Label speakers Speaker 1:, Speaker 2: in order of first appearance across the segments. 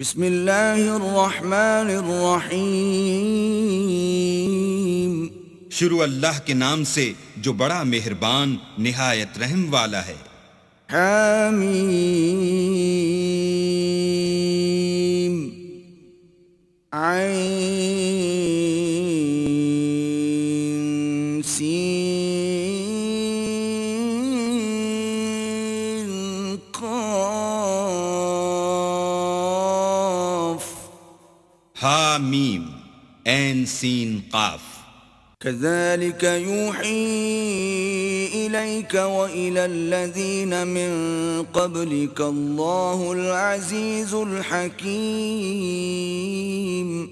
Speaker 1: بسم اللہ الرحمن الرحیم۔
Speaker 2: شروع اللہ کے نام سے جو بڑا مہربان نہایت رحم والا ہے۔
Speaker 1: حامیم عین سین قاف۔
Speaker 2: حامیم عین سین قاف۔
Speaker 1: كذلك يوحي إليك وإلى الذين من قبلك الله العزيز الحكيم۔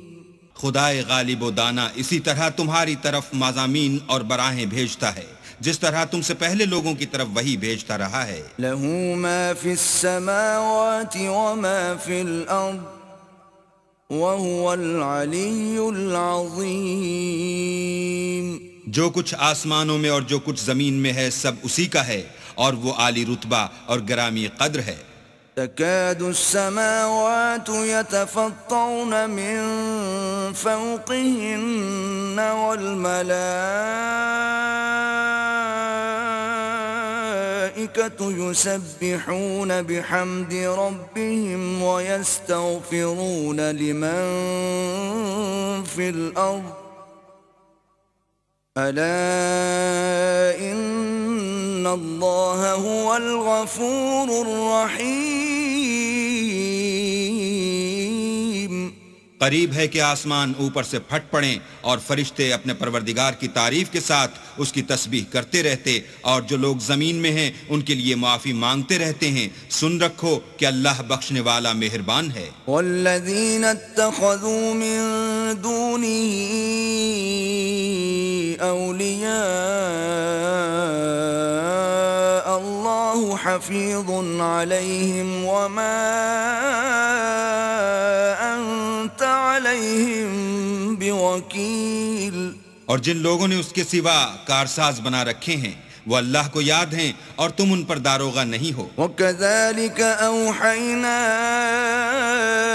Speaker 2: خدائے غالب و دانا اسی طرح تمہاری طرف مضامین اور براہیں بھیجتا ہے جس طرح تم سے پہلے لوگوں کی طرف وہی بھیجتا رہا ہے۔
Speaker 1: له ما في السماوات وما في الأرض وهو العلي العظيم۔
Speaker 2: جو کچھ آسمانوں میں اور جو کچھ زمین میں ہے سب اسی کا ہے اور وہ عالی رتبہ اور گرامی قدر ہے۔
Speaker 1: تكاد السماوات يتفطرن من فوقهن والملائكة يسبحون بحمد ربهم ويستغفرون لمن في الأرض ألا إن الله هو الغفور الرحيم۔
Speaker 2: قریب ہے کہ آسمان اوپر سے پھٹ پڑیں اور فرشتے اپنے پروردگار کی تعریف کے ساتھ اس کی تسبیح کرتے رہتے اور جو لوگ زمین میں ہیں ان کے لیے معافی مانگتے رہتے ہیں۔ سن رکھو کہ اللہ بخشنے والا مہربان ہے۔
Speaker 1: والذین اتخذوا من دونه اولیاء اللہ حفیظ علیہم وما انت علیہم بوکیل۔
Speaker 2: اور جن لوگوں نے اس کے سوا کارساز بنا رکھے ہیں وہ اللہ کو یاد ہیں اور تم ان پر داروغہ نہیں ہو۔
Speaker 1: وَكَذَلِكَ أَوْحَيْنَا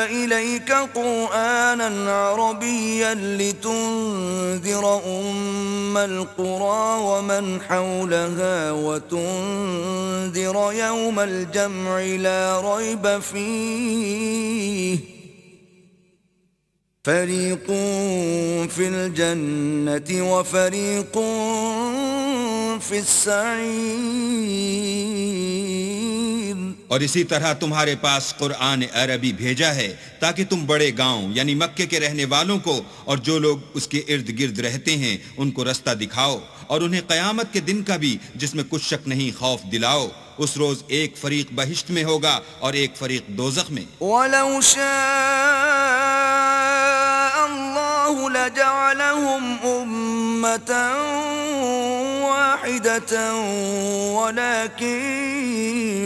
Speaker 1: إِلَيْكَ قُرْآنًا عَرَبِيًّا لِتُنذِرَ أُمَّ الْقُرَى وَمَنْ حَوْلَهَا وَتُنذِرَ يَوْمَ الْجَمْعِ لَا رَيْبَ فِيهِ فَرِيقٌ فِي الْجَنَّةِ وَفَرِيقٌ فِي السَّعِيرِ۔
Speaker 2: اور اسی طرح تمہارے پاس قرآن عربی بھیجا ہے تاکہ تم بڑے گاؤں یعنی مکے کے رہنے والوں کو اور جو لوگ اس کے ارد گرد رہتے ہیں ان کو رستہ دکھاؤ اور انہیں قیامت کے دن کا بھی جس میں کچھ شک نہیں خوف دلاؤ۔ اس روز ایک فریق بہشت میں ہوگا اور ایک فریق دوزخ میں۔
Speaker 1: وَلَوْ شَاءَ اللَّهُ لَجَعَلَهُمْ أُمَّةً واحدة ولكن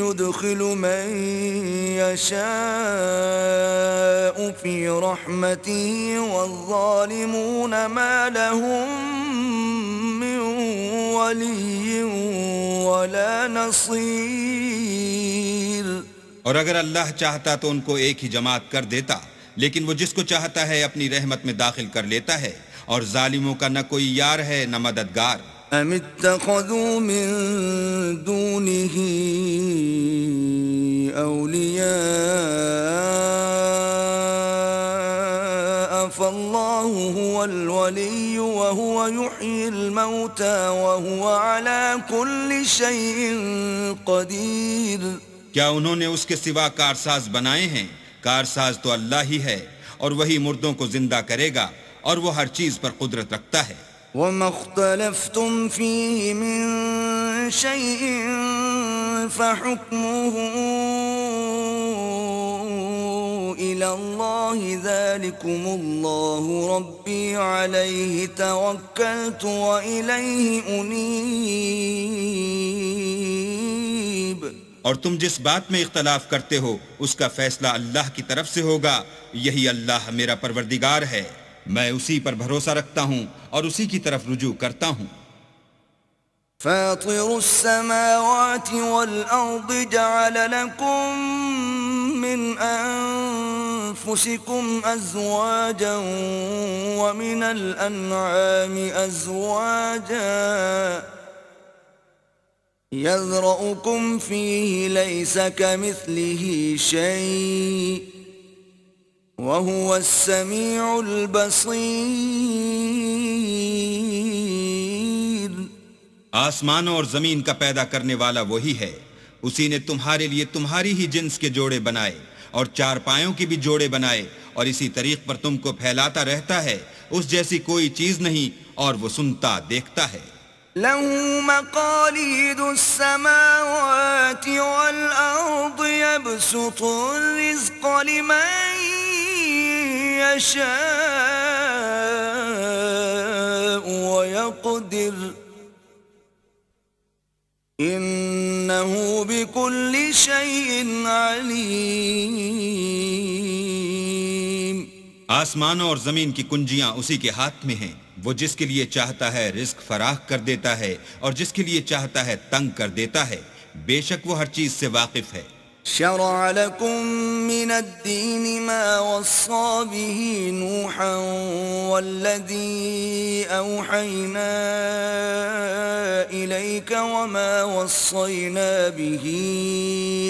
Speaker 1: يدخل من يشاء في رحمته والظالمون ما لهم من ولي ولا نصير۔
Speaker 2: اور اگر اللہ چاہتا تو ان کو ایک ہی جماعت کر دیتا لیکن وہ جس کو چاہتا ہے اپنی رحمت میں داخل کر لیتا ہے اور ظالموں کا نہ کوئی یار ہے نہ مددگار۔
Speaker 1: ام اتخذوا من دونه اولیاء فالله هو الولي وهو يحيي الموتى وهو على كل شيء قدير۔
Speaker 2: کیا انہوں نے اس کے سوا کارساز بنائے ہیں؟ کارساز تو اللہ ہی ہے اور وہی مردوں کو زندہ کرے گا اور وہ ہر چیز پر قدرت رکھتا ہے۔
Speaker 1: وَمَا اخْتَلَفْتُمْ فِيهِ مِن شَيْءٍ فَحُكْمُهُ إِلَى اللَّهِ ذَلِكُمُ اللَّهُ رَبِّي عَلَيْهِ تَوَكَّلْتُ وَإِلَيْهِ أُنِيبُ۔
Speaker 2: اور تم جس بات میں اختلاف کرتے ہو اس کا فیصلہ اللہ کی طرف سے ہوگا۔ یہی اللہ میرا پروردگار ہے، میں اسی پر بھروسہ رکھتا ہوں اور اسی کی طرف رجوع کرتا ہوں۔
Speaker 1: فاطر السماوات والأرض جعل لكم من أنفسكم أزواجا ومن الأنعام أزواجا يذرأكم فيه ليس كمثله شيء وهو السميع البصير.
Speaker 2: آسمانوں اور زمین کا پیدا کرنے والا وہی ہے. اسی نے تمہارے لیے تمہاری ہی جنس کے جوڑے بنائے اور چارپایوں کی بھی جوڑے بنائے اور اسی طریق پر تم کو پھیلاتا رہتا ہے. اس جیسی کوئی چیز نہیں اور وہ سنتا دیکھتا ہے.
Speaker 1: له مقاليد السماوات والأرض يبسط الرزق لمن يشاء ويقدر إنه بكل شيء عليم.
Speaker 2: آسمانوں اور زمین کی کنجیاں اسی کے ہاتھ میں ہیں. وہ جس کے لیے چاہتا ہے رزق فراخ کر دیتا ہے اور جس کے لیے چاہتا ہے تنگ کر دیتا ہے. بے شک وہ ہر چیز سے واقف ہے.
Speaker 1: شرع لكم من الدين ما وصى به نوحا والذي أوحينا إليك وما وصينا به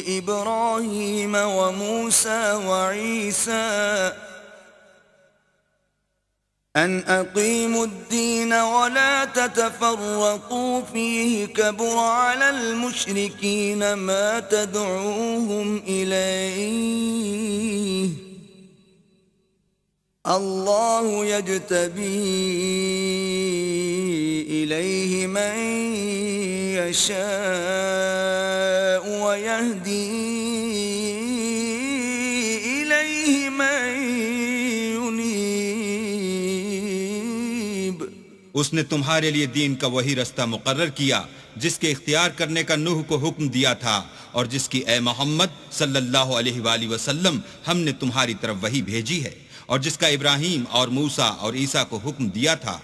Speaker 1: إبراهيم وموسى وعيسى أن أقيموا الدين ولا تتفرقوا فيه كبر على المشركين ما تدعوهم إليه الله يجتبي إليه من يشاء ويهدي إليه من
Speaker 2: اس نے تمہارے لیے دین کا وہی رستہ مقرر کیا جس کے اختیار کرنے کا نوح کو حکم دیا تھا اور جس کی اے محمد صلی اللہ علیہ وآلہ وسلم ہم نے تمہاری طرف وہی بھیجی ہے اور جس کا ابراہیم اور موسیٰ اور عیسیٰ کو حکم دیا تھا.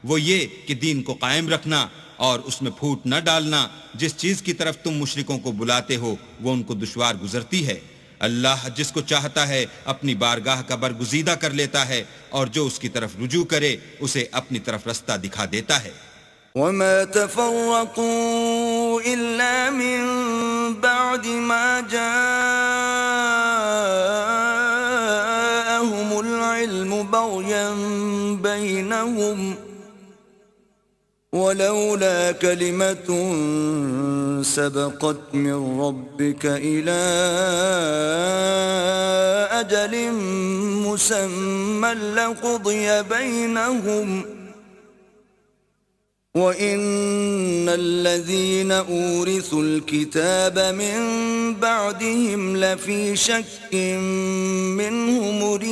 Speaker 2: وہ یہ کہ دین کو قائم رکھنا اور اس میں پھوٹ نہ ڈالنا. جس چیز کی طرف تم مشرکوں کو بلاتے ہو وہ ان کو دشوار گزرتی ہے. اللہ جس کو چاہتا ہے اپنی بارگاہ کا برگزیدہ کر لیتا ہے اور جو اس کی طرف رجوع کرے اسے اپنی طرف رستہ دکھا دیتا ہے.
Speaker 1: وما تفرقوا إلا من بعد ما جاءهم العلم بغيا بينهم ولولا كلمة سبقت من ربك إلى أجل مسمى لقضي بينهم وَإِنَّ الَّذِينَ أُورِثُوا الْكِتَابَ مِن بَعْدِهِمْ لَفِي شَكٍّ مِّنْهُ مُرِيبٍ.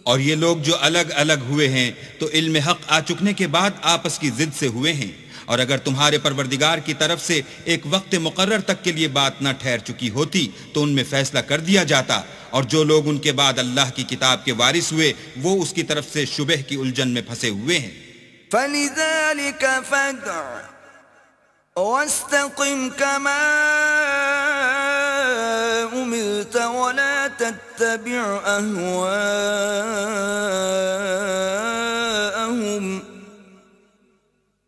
Speaker 2: اور یہ لوگ جو الگ الگ ہوئے ہیں تو علم حق آ چکنے کے بعد آپس کی ضد سے ہوئے ہیں. اور اگر تمہارے پروردگار کی طرف سے ایک وقت مقرر تک کے لیے بات نہ ٹھہر چکی ہوتی تو ان میں فیصلہ کر دیا جاتا. اور جو لوگ ان کے بعد اللہ کی کتاب کے وارث ہوئے وہ اس کی طرف سے شبہ کی الجھن میں پھنسے ہوئے ہیں.
Speaker 1: فَلِذَلِكَ فَادْعُ وَاسْتَقِمْ كَمَا أُمِرْتَ وَلَا تَتَّبِعْ أَهْوَاءَهُمْ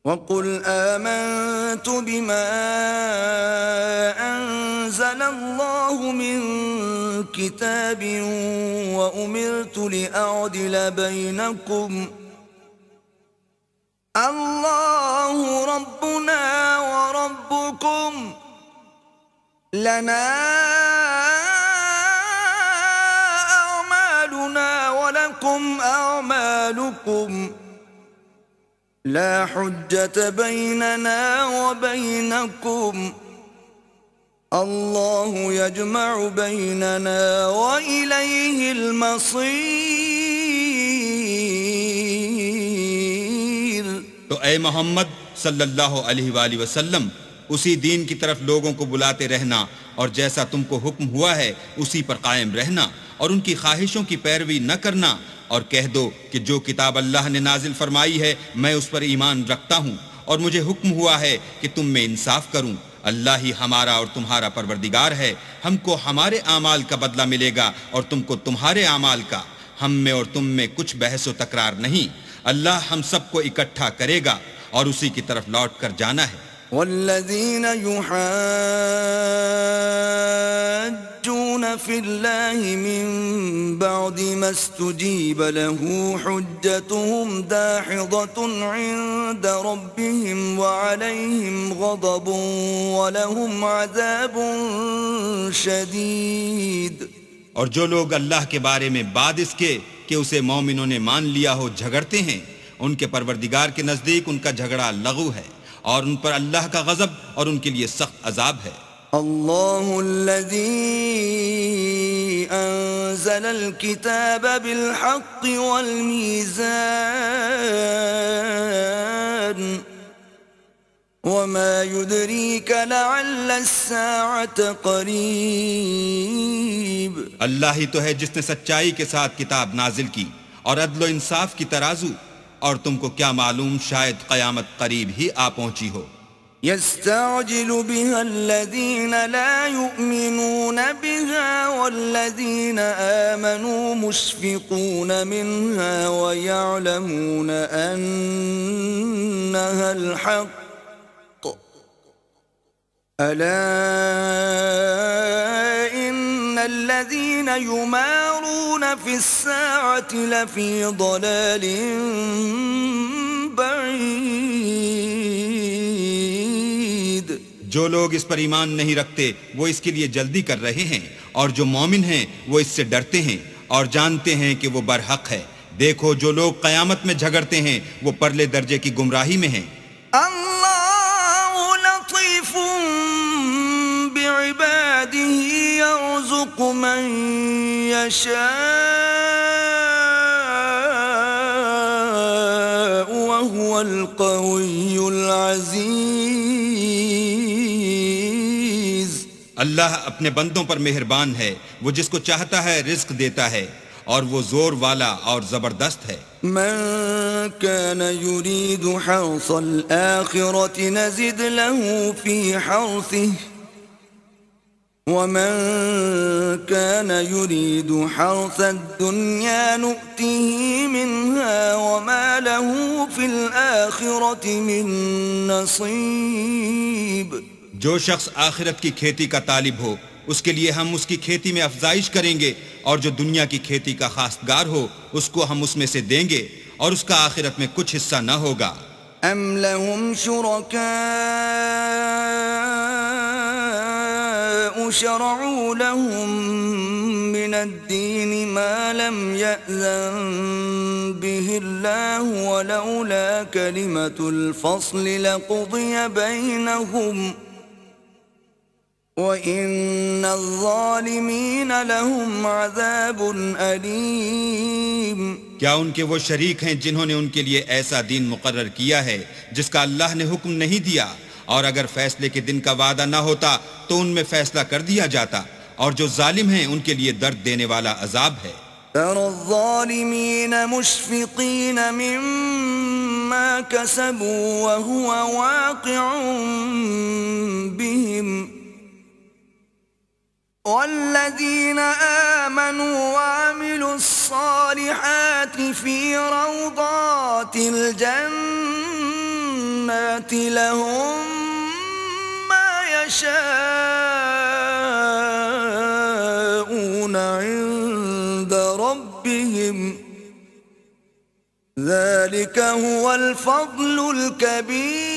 Speaker 1: وَقُلْ آمَنْتُ بِمَا أَنزَلَ اللَّهُ مِنْ كِتَابٍ وَأُمِرْتُ لِأَعْدِلَ بَيْنَكُمْ اللَّهُ رَبُّنَا وَرَبُّكُمْ لَنَا أَعْمَالُنَا وَلَكُمْ أَعْمَالُكُمْ لا حجة بيننا وبينكم الله يجمع بيننا وإليه المصير.
Speaker 2: تو اے محمد صلی اللہ علیہ وآلہ وسلم اسی دین کی طرف لوگوں کو بلاتے رہنا اور جیسا تم کو حکم ہوا ہے اسی پر قائم رہنا اور ان کی خواہشوں کی پیروی نہ کرنا اور کہہ دو کہ جو کتاب اللہ نے نازل فرمائی ہے میں اس پر ایمان رکھتا ہوں اور مجھے حکم ہوا ہے کہ تم میں انصاف کروں۔ اللہ ہی ہمارا اور تمہارا پروردگار ہے، ہم کو ہمارے اعمال کا بدلہ ملے گا اور تم کو تمہارے اعمال کا، ہم میں اور تم میں کچھ بحث و تکرار نہیں۔ اللہ ہم سب کو اکٹھا کرے گا اور اسی کی طرف لوٹ کر جانا ہے۔
Speaker 1: والذين يحاجون في الله من بعد ما استجيب له حجتهم داحضة عند ربهم وعليهم غضب ولهم عذاب شديد۔
Speaker 2: اور جو لوگ اللہ کے بارے میں بعد اس کے کہ اسے مومنوں نے مان لیا ہو جھگڑتے ہیں، ان کے پروردگار کے نزدیک ان کا جھگڑا لغو ہے اور ان پر اللہ کا غضب اور ان کے لیے سخت عذاب ہے۔
Speaker 1: اللہ الذي انزل الكتاب بالحق والميزان وما يدريك لعل الساعة قريب۔
Speaker 2: اللہ ہی تو ہے جس نے سچائی کے ساتھ کتاب نازل کی اور عدل و انصاف کی ترازو، اور تم کو کیا معلوم شاید قیامت قریب ہی آ پہنچی ہو۔
Speaker 1: يستعجل بها الذين لا يؤمنون بها والذين آمنوا مشفقون منها ويعلمون أنها الحق ألا إن الذين يمارون في الساعة لفي ضلال بعيد۔
Speaker 2: جو لوگ اس پر ایمان نہیں رکھتے وہ اس کے لیے جلدی کر رہے ہیں، اور جو مومن ہیں وہ اس سے ڈرتے ہیں اور جانتے ہیں کہ وہ برحق ہے۔ دیکھو جو لوگ قیامت میں جھگڑتے ہیں وہ پرلے درجے کی گمراہی میں ہیں۔
Speaker 1: اللہ لطیف بعباده يرزق من يشاء وهو القوي العزيز۔
Speaker 2: اللہ اپنے بندوں پر مہربان ہے، وہ جس کو چاہتا ہے رزق دیتا ہے اور وہ زور والا اور زبردست ہے۔
Speaker 1: من كان يريد حرث الآخرة نزد له في حرثه ومن كان يريد حرث الدنيا نؤته منها وما له في الآخرة من نصيب۔
Speaker 2: جو شخص آخرت کی کھیتی کا طالب ہو اس کے لیے ہم اس کی کھیتی میں افزائش کریں گے، اور جو دنیا کی کھیتی کا خواستگار ہو اس کو ہم اس میں سے دیں گے اور اس کا آخرت میں کچھ حصہ نہ ہوگا۔
Speaker 1: ام لهم شركاء شرعوا لهم من الدين ما لم يأذن به الله ولولا كلمة الفصل لقضي بينهم وَإِنَّ الظَّالِمِينَ لَهُمْ عَذَابٌ أَلِيمٌ۔
Speaker 2: کیا ان کے وہ شریک ہیں جنہوں نے ان کے لیے ایسا دین مقرر کیا ہے جس کا اللہ نے حکم نہیں دیا، اور اگر فیصلے کے دن کا وعدہ نہ ہوتا تو ان میں فیصلہ کر دیا جاتا، اور جو ظالم ہیں ان کے لیے درد دینے والا عذاب ہے۔
Speaker 1: تَرَى الظَّالِمِينَ مُشْفِقِينَ مِمَّا كَسَبُوا وَهُوَ وَاقِعٌ بِهِمْ والذين آمنوا وعملوا الصالحات في روضات الجنات لهم ما يشاءون عند ربهم ذلك هو الفضل الكبير۔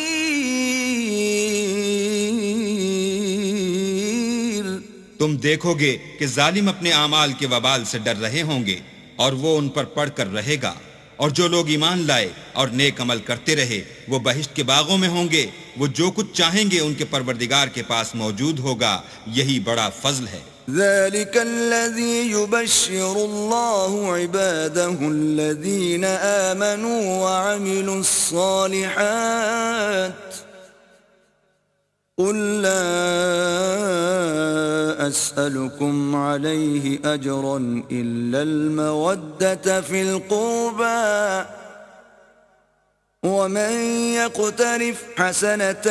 Speaker 2: تم دیکھو گے کہ ظالم اپنے اعمال کے وبال سے ڈر رہے ہوں گے اور وہ ان پر پڑھ کر رہے گا، اور جو لوگ ایمان لائے اور نیک عمل کرتے رہے وہ بہشت کے باغوں میں ہوں گے، وہ جو کچھ چاہیں گے ان کے پروردگار کے پاس موجود ہوگا، یہی بڑا فضل ہے۔
Speaker 1: ذلك الذي يبشر الله عباده الذين آمنوا وعملوا الصالحات قل لا أسألكم عليه أجرا إلا المودة في القربى ومن يقترف حسنة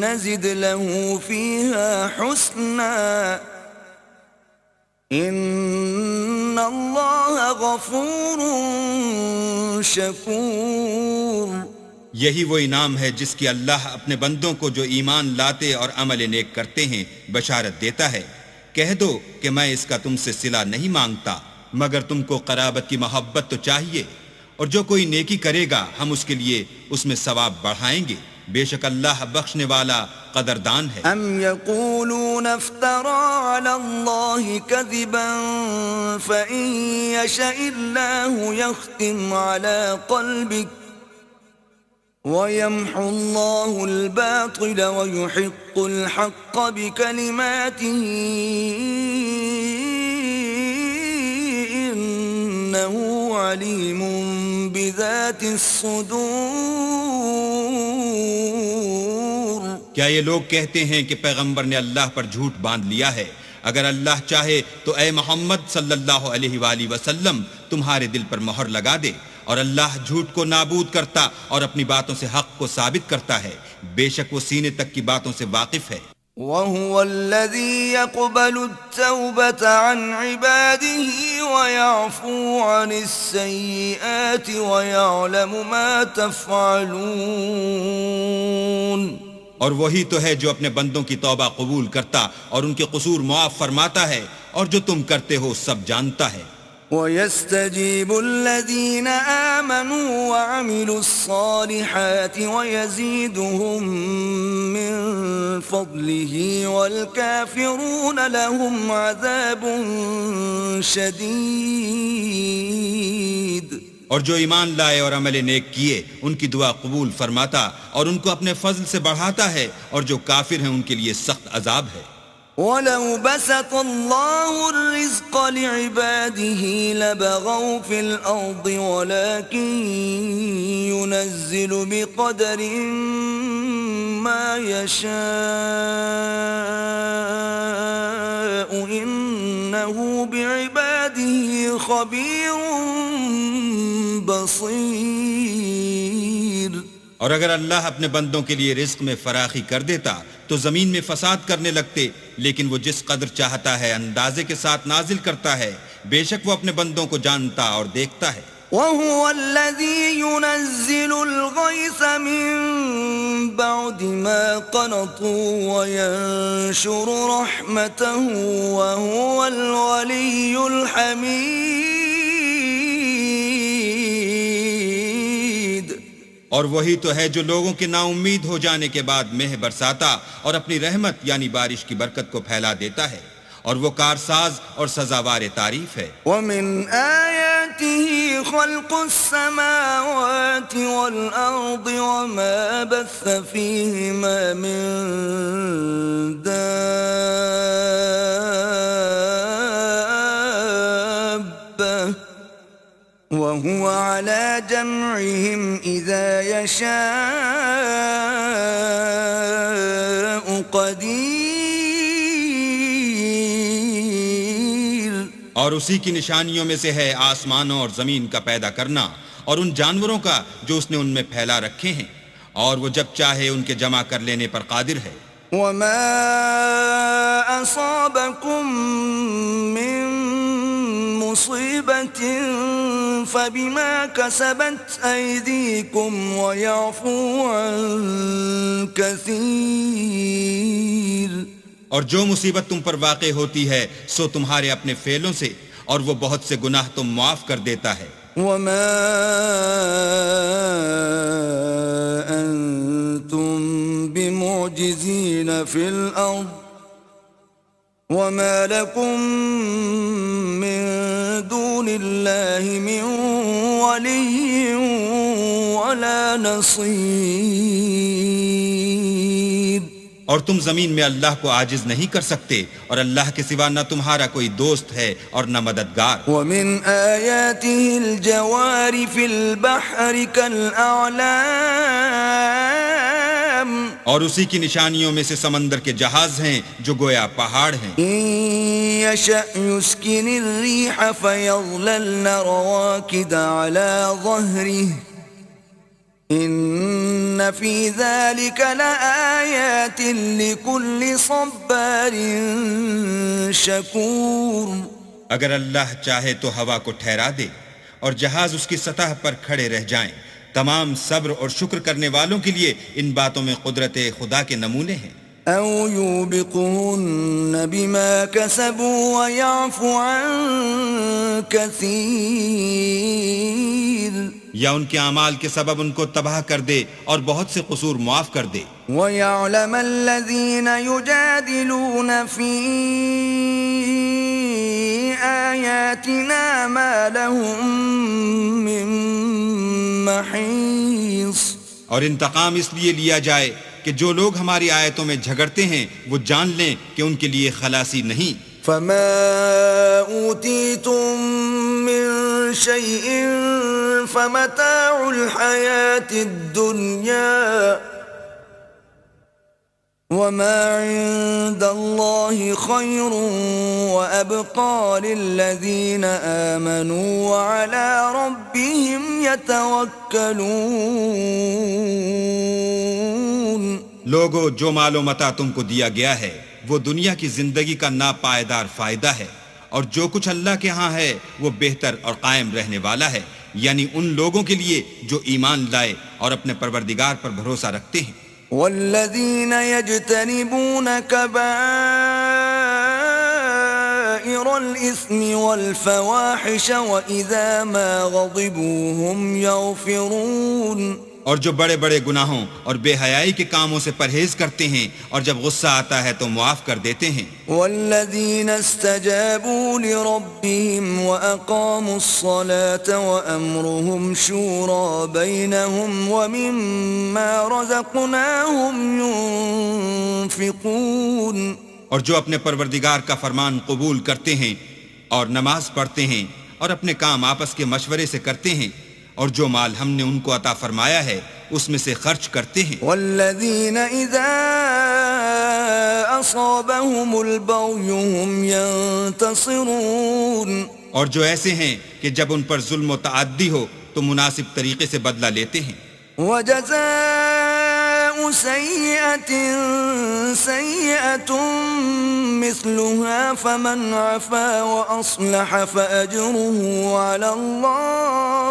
Speaker 1: نزد له فيها حسنا إن الله غفور شكور.
Speaker 2: یہی وہ انعام ہے جس کی اللہ اپنے بندوں کو جو ایمان لاتے اور عمل نیک کرتے ہیں بشارت دیتا ہے. کہہ دو کہ میں اس کا تم سے صلہ نہیں مانگتا مگر تم کو قرابت کی محبت تو چاہیے، اور جو کوئی نیکی کرے گا ہم اس کے لیے اس میں ثواب بڑھائیں گے. بے شک اللہ بخشنے والا قدردان ہے.
Speaker 1: ام یقولون افترى على الله كذبا فإن يشاء الله يختم على قلبك ويمحو الله الباطل ويحق الحق بكلماته إنه عليم بذات الصدور.
Speaker 2: کیا یہ لوگ کہتے ہیں کہ پیغمبر نے اللہ پر جھوٹ باندھ لیا ہے؟ اگر اللہ چاہے تو اے محمد صلی اللہ علیہ وآلہ وسلم تمہارے دل پر مہر لگا دے، اور اللہ جھوٹ کو نابود کرتا اور اپنی باتوں سے حق کو ثابت کرتا ہے. بے شک وہ سینے تک کی باتوں سے واقف ہے.
Speaker 1: وَهُوَ الَّذِي يَقْبَلُ التَّوْبَةَ عَنْ عِبَادِهِ وَيَعْفُو عَنِ السَّيِّئَاتِ وَيَعْلَمُ مَا تَفْعَلُونَ.
Speaker 2: اور وہی تو ہے جو اپنے بندوں کی توبہ قبول کرتا اور ان کے قصور معاف فرماتا ہے، اور جو تم کرتے ہو سب جانتا ہے.
Speaker 1: وَيَسْتَجِيبُ الَّذِينَ آمَنُوا وَعَمِلُوا الصَّالِحَاتِ وَيَزِيدُهُم مِّن فَضْلِهِ وَالْكَافِرُونَ لَهُمْ عَذَابٌ شَدِيدٌ.
Speaker 2: اور جو ایمان لائے اور عمل نیک کیے ان کی دعا قبول فرماتا اور ان کو اپنے فضل سے بڑھاتا ہے، اور جو کافر ہیں ان کے لیے سخت عذاب ہے.
Speaker 1: وَلَوْ بَسَطَ اللَّهُ الرِّزْقَ لِعِبَادِهِ لَبَغَوْا فِي الْأَرْضِ وَلَكِنْ يُنَزِّلُ بِقَدَرٍ مَا يَشَاءُ إِنَّهُ بِعِبَادِهِ خَبِيرٌ بَصِيرٌ.
Speaker 2: اور اگر اللہ اپنے بندوں کے لیے رزق میں فراخی کر دیتا تو زمین میں فساد کرنے لگتے، لیکن وہ جس قدر چاہتا ہے اندازے کے ساتھ نازل کرتا ہے. بے شک وہ اپنے بندوں کو جانتا اور دیکھتا ہے.
Speaker 1: وَهُوَ الَّذِي يُنَزِّلُ الْغَيْثَ مِن بَعْدِ مَا قَنَطُوا وَيَنشُرُ رَحْمَتَهُ وَهُوَ الْوَلِيُّ الْحَمِيدُ.
Speaker 2: اور وہی تو ہے جو لوگوں کے نا امید ہو جانے کے بعد مہ برساتا اور اپنی رحمت یعنی بارش کی برکت کو پھیلا دیتا ہے، اور وہ کارساز اور سزاوار تعریف ہے.
Speaker 1: وَمِنْ آيَاتِهِ خَلْقُ السَّمَاوَاتِ وَالْأَرْضِ وَمَا بَثَّ فِيهِمَا مِن دَابَّةٍ وَهُوَ عَلَى جَمْعِهِمْ إِذَا يَشَاءُ قَدِيرٌ.
Speaker 2: اور اسی کی نشانیوں میں سے ہے آسمانوں اور زمین کا پیدا کرنا، اور ان جانوروں کا جو اس نے ان میں پھیلا رکھے ہیں، اور وہ جب چاہے ان کے جمع کر لینے پر قادر ہے.
Speaker 1: وَمَا أَصَابَكُم مِّن مُّصِيبَةٍ فَبِمَا كَسَبَتْ أَيْدِيكُمْ وَيَعْفُو عَن كَثِيرٍ.
Speaker 2: اور جو مصیبت تم پر واقع ہوتی ہے سو تمہارے اپنے فعلوں سے، اور وہ بہت سے گناہ تم معاف کر دیتا ہے.
Speaker 1: وَمَا أَنتُم بِمُعْجِزِينَ فِي الْأَرْضِ وَمَا لَكُم مِّن دُونِ اللَّهِ مِن وَلِيٍّ وَلَا نَصِيرٍ.
Speaker 2: اور تم زمین میں اللہ کو عاجز نہیں کر سکتے، اور اللہ کے سوا نہ تمہارا کوئی دوست ہے اور نہ مددگار.
Speaker 1: وَمِنْ آيَاتِهِ الْجَوَارِ فِي الْبَحْرِ كَالْأَعْلَامِ
Speaker 2: اور اسی کی نشانیوں میں سے سمندر کے جہاز ہیں جو گویا پہاڑ ہیں.
Speaker 1: إن يشأ يسكن الريح فيظللن رواكد على ظهره إن في ذلك لآيات لكل صبار شكور.
Speaker 2: اگر اللہ چاہے تو ہوا کو ٹھہرا دے اور جہاز اس کی سطح پر کھڑے رہ جائیں. تمام صبر اور شکر کرنے والوں کے لیے ان باتوں میں قدرت خدا کے نمونے ہیں.
Speaker 1: أو يوبقهن بما كسبوا ويعفو عن كثير.
Speaker 2: یا ان کے اعمال کے سبب ان کو تباہ کر دے اور بہت سے قصور معاف کر دے.
Speaker 1: ويعلم الذين يجادلون في آياتنا ما لهم من محيص.
Speaker 2: اور انتقام اس لیے لیا جائے کہ جو لوگ ہماری آیتوں میں جھگڑتے ہیں وہ جان لیں کہ ان کے لیے خلاصی نہیں.
Speaker 1: فما أوتيتم من شيء فمتاع الحياة الدنيا وما عند الله خير وأبقى للذين آمنوا وعلى ربهم يتوكلون.
Speaker 2: لوگو جو مال و متاع تم کو دیا گیا ہے وہ دنیا کی زندگی کا ناپائیدار فائدہ ہے، اور جو کچھ اللہ کے ہاں ہے وہ بہتر اور قائم رہنے والا ہے، یعنی ان لوگوں کے لیے جو ایمان لائے اور اپنے پروردگار پر بھروسہ رکھتے ہیں.
Speaker 1: والذين يجتنبون كبائر الإثم والفواحش وإذا ما غضبوا هم يغفرون.
Speaker 2: اور جو بڑے بڑے گناہوں اور بے حیائی کے کاموں سے پرہیز کرتے ہیں اور جب غصہ آتا ہے تو معاف کر دیتے ہیں.
Speaker 1: والذين استجابوا لربهم وأقاموا الصلاة وأمرهم شورى بينهم ومما رزقناهم ينفقون.
Speaker 2: اور جو اپنے پروردگار کا فرمان قبول کرتے ہیں اور نماز پڑھتے ہیں اور اپنے کام آپس کے مشورے سے کرتے ہیں اور جو مال ہم نے ان کو عطا فرمایا ہے اس میں سے خرچ کرتے ہیں.
Speaker 1: والذین اذا اصابهم البغی هم ينتصرون.
Speaker 2: اور جو ایسے ہیں کہ جب ان پر ظلم و تعدی ہو تو مناسب طریقے سے بدلہ لیتے ہیں.
Speaker 1: وجزاء سیئة سیئة مثلها فمن عفا وأصلح فأجره على الله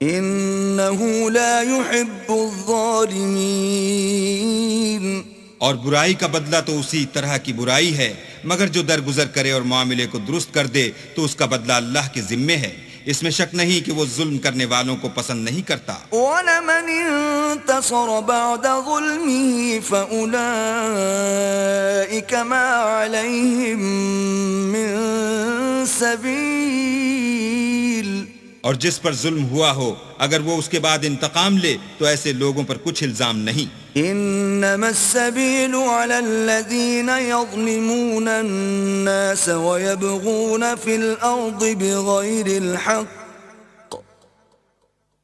Speaker 1: إنه لا يحب الظالمين.
Speaker 2: اور برائی کا بدلہ تو اسی طرح کی برائی ہے، مگر جو درگزر کرے اور معاملے کو درست کر دے تو اس کا بدلہ اللہ کے ذمے ہے. اس میں شک نہیں کہ وہ ظلم کرنے والوں کو پسند نہیں کرتا.
Speaker 1: وَلَمَنِ انتصر بعد ظلمه فأولئك ما عليهم من سبيل.
Speaker 2: اور جس پر ظلم ہوا ہو اگر وہ اس کے بعد انتقام لے تو ایسے لوگوں پر کچھ الزام نہیں.
Speaker 1: انما السبيل على الذين يظلمون الناس ويبغون في الارض بغير الحق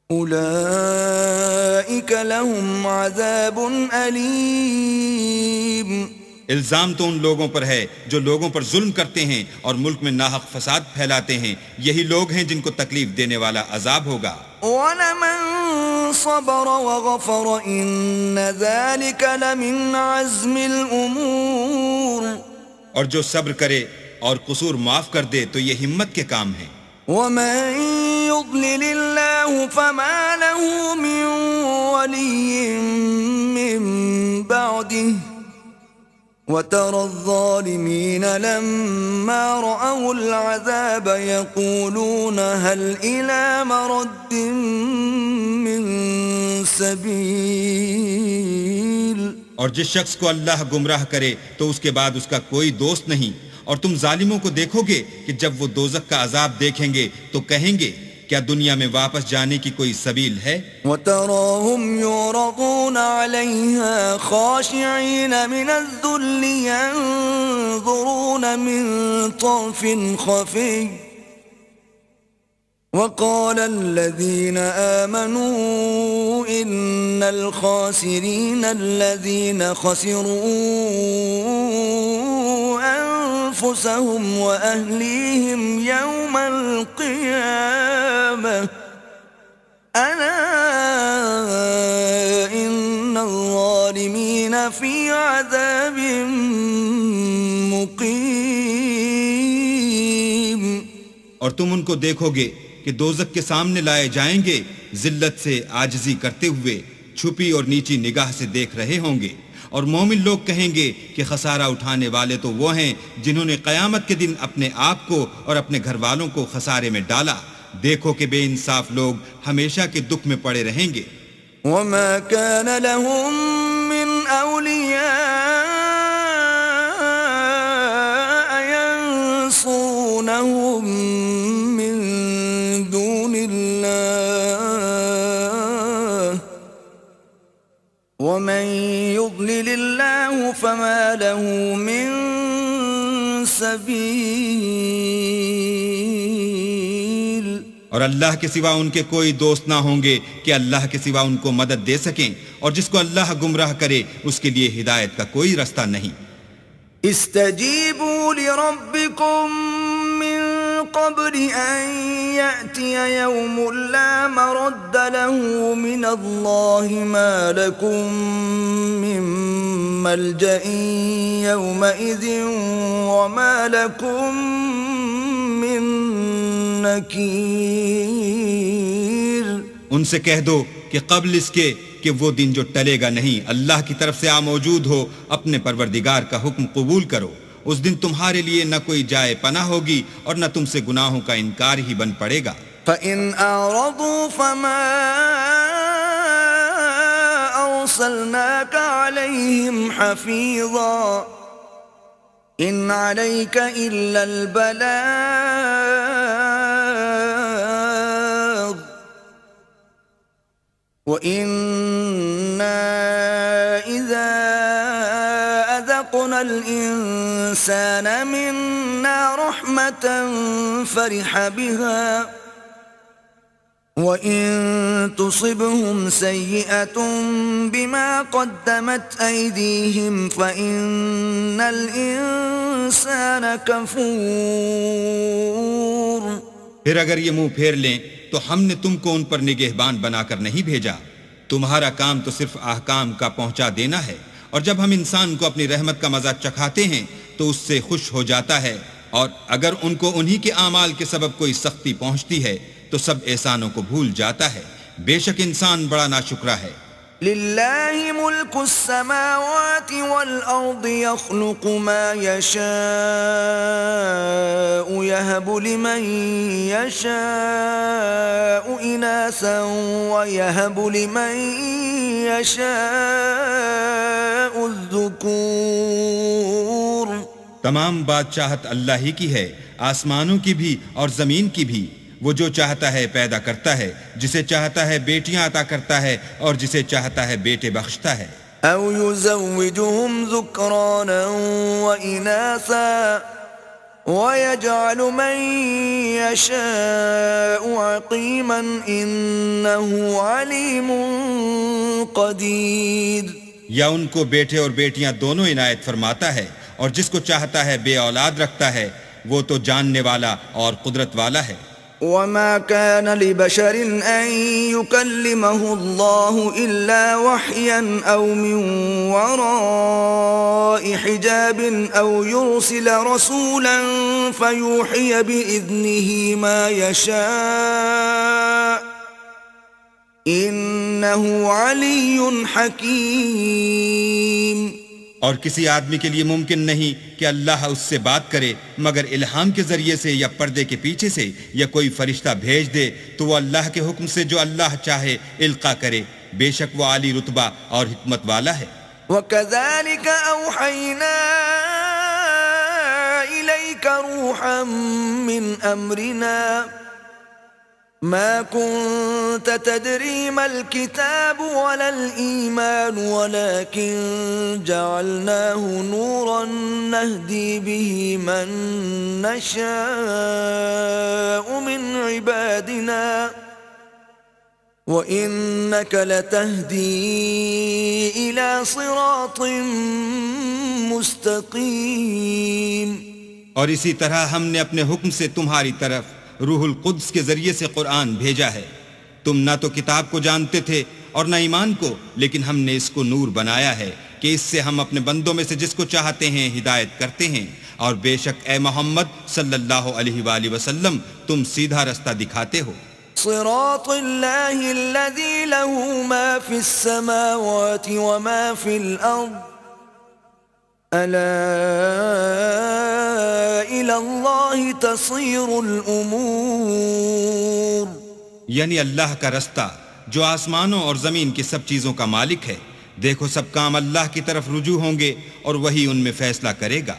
Speaker 1: اولئك لهم عذاب اليم.
Speaker 2: الزام تو ان لوگوں پر ہے جو لوگوں پر ظلم کرتے ہیں اور ملک میں ناحق فساد پھیلاتے ہیں، یہی لوگ ہیں جن کو تکلیف دینے والا عذاب ہوگا.
Speaker 1: وَلَمَن صَبَرَ وَغَفَرَ إِنَّ ذَلِكَ لَمِنْ عَزْمِ الْأُمُورِ.
Speaker 2: اور جو صبر کرے اور قصور معاف کر دے تو یہ ہمت کے کام ہیں.
Speaker 1: وَمَن يُضْلِلِ اللَّهُ فَمَا لَهُ مِن وَلِيٍّ مِّن بَعْدِهِ وَتَرَى الظَّالِمِينَ لَمَّا رَأَوُا الْعَذَابَ يَقُولُونَ هَلْ إِلَى مَرَدٍّ مِّن سَبِيلٍ.
Speaker 2: اور جس شخص کو اللہ گمراہ کرے تو اس کے بعد اس کا کوئی دوست نہیں. اور تم ظالموں کو دیکھو گے کہ جب وہ دوزخ کا عذاب دیکھیں گے تو کہیں گے کیا دنیا میں واپس جانے کی کوئی سبیل ہے؟
Speaker 1: وَتَرَاهُمْ يُعْرَضُونَ عَلَيْهَا خَاشِعِينَ مِنَ الذُّلِّ يَنظُرُونَ مِن طَرْفٍ خَفِيٍّ وقال الذين آمنوا إن الخاسرين الذين خسروا أنفسهم وأهليهم يوم القيامة ألا إن الظالمين في عذاب مقيم.
Speaker 2: اور تم ان کو دیکھو گے کہ دوزخ کے سامنے لائے جائیں گے ذلت سے عاجزی کرتے ہوئے، چھپی اور نیچی نگاہ سے دیکھ رہے ہوں گے، اور مومن لوگ کہیں گے کہ خسارہ اٹھانے والے تو وہ ہیں جنہوں نے قیامت کے دن اپنے آپ کو اور اپنے گھر والوں کو خسارے میں ڈالا. دیکھو کہ بے انصاف لوگ ہمیشہ کے دکھ میں پڑے رہیں گے.
Speaker 1: وما كان لهم من أولياء ينصرونهم من دون الله ومن يضلل الله فما له من سبيل.
Speaker 2: اور اللہ کے سوا ان کے کوئی دوست نہ ہوں گے کہ اللہ کے سوا ان کو مدد دے سکیں، اور جس کو اللہ گمراہ کرے اس کے لیے ہدایت کا کوئی رستہ نہیں.
Speaker 1: استجیبوا لربکم من قبل ان یأتی یوم لا مرد له من اللہ ما لکم من ملجأ یومئذ وما لکم من نکیر.
Speaker 2: ان سے کہہ دو کہ قبل اس کے کہ وہ دن جو ٹلے گا نہیں، اللہ کی طرف سے موجود ہو، اپنے پروردگار کا حکم قبول کرو. اس دن تمہارے لیے نہ کوئی جائے پناہ ہوگی اور نہ تم سے گناہوں کا انکار ہی بن پڑے گا.
Speaker 1: فَإِنْ أَعْرَضُوا فَمَا أَرْسَلْنَاكَ عَلَيْهِمْ حَفِيظًا إِنْ عَلَيْكَ إِلَّا الْبَلَاغُ وَإِنَّا إِذَا أَذَقْنَا الْإِنسَانَ مِنَّا رَحْمَةً فَرِحَ بِهَا وَإِن تُصِبْهُمْ سَيِّئَةٌ بِمَا قَدَّمَتْ أَيْدِيهِمْ فَإِنَّ الْإِنسَانَ كَفُورٌ.
Speaker 2: پھر اگر یہ منہ پھیر لیں تو ہم نے تم کو ان پر نگہبان بنا کر نہیں بھیجا. تمہارا کام تو صرف احکام کا پہنچا دینا ہے، اور جب ہم انسان کو اپنی رحمت کا مزہ چکھاتے ہیں تو اس سے خوش ہو جاتا ہے، اور اگر ان کو انہی کے اعمال کے سبب کوئی سختی پہنچتی ہے تو سب احسانوں کو بھول جاتا ہے. بے شک انسان بڑا ناشکرا ہے.
Speaker 1: للہ ملک السماوات والارض يخلق ما يشاء يهب لمن يشاء اناثا ويهب لمن يشاء الذكور.
Speaker 2: تمام بادشاہت اللہ ہی کی ہے، آسمانوں کی بھی اور زمین کی بھی. وہ جو چاہتا ہے پیدا کرتا ہے، جسے چاہتا ہے بیٹیاں عطا کرتا ہے اور جسے چاہتا ہے بیٹے بخشتا ہے.
Speaker 1: او يزوجهم ذكرانا واناثا ويجعل من يشاء عقيما انه عليم قدير.
Speaker 2: یا ان کو بیٹے اور بیٹیاں دونوں عنایت فرماتا ہے، اور جس کو چاہتا ہے بے اولاد رکھتا ہے، وہ تو جاننے والا اور قدرت والا ہے.
Speaker 1: وما كان لبشر أن يكلمه الله إلا وحيا أو من وراء حجاب أو يرسل رسولا فيوحي بإذنه ما يشاء إنه علي حكيم.
Speaker 2: اور کسی آدمی کے لیے ممکن نہیں کہ اللہ اس سے بات کرے مگر الہام کے ذریعے سے یا پردے کے پیچھے سے، یا کوئی فرشتہ بھیج دے تو وہ اللہ کے حکم سے جو اللہ چاہے القا کرے. بے شک وہ عالی رتبہ اور حکمت والا ہے.
Speaker 1: وَكَذَلِكَ أَوْحَيْنَا إِلَيْكَ رُوحًا مِّنْ أَمْرِنَا ما كنت تدري ما الكتاب ولا الإيمان ولكن جعلناه نورا نهدي به من نشاء من عبادنا وإنك لتهدي إلى صراط مستقيم.
Speaker 2: اور اسی طرح ہم نے اپنے حکم سے تمہاری طرف روح القدس کے ذریعے سے قرآن بھیجا ہے. تم نہ تو کتاب کو جانتے تھے اور نہ ایمان کو، لیکن ہم نے اس کو نور بنایا ہے کہ اس سے ہم اپنے بندوں میں سے جس کو چاہتے ہیں ہدایت کرتے ہیں. اور بے شک اے محمد صلی اللہ علیہ وآلہ وسلم تم سیدھا رستہ دکھاتے ہو.
Speaker 1: صراط الله الذي له ما في السماوات وما في الأرض ألا إلى الله تصير الأمور.
Speaker 2: یعنی اللہ کا رستہ جو آسمانوں اور زمین کی سب چیزوں کا مالک ہے. دیکھو سب کام اللہ کی طرف رجوع ہوں گے اور وہی ان میں فیصلہ کرے گا.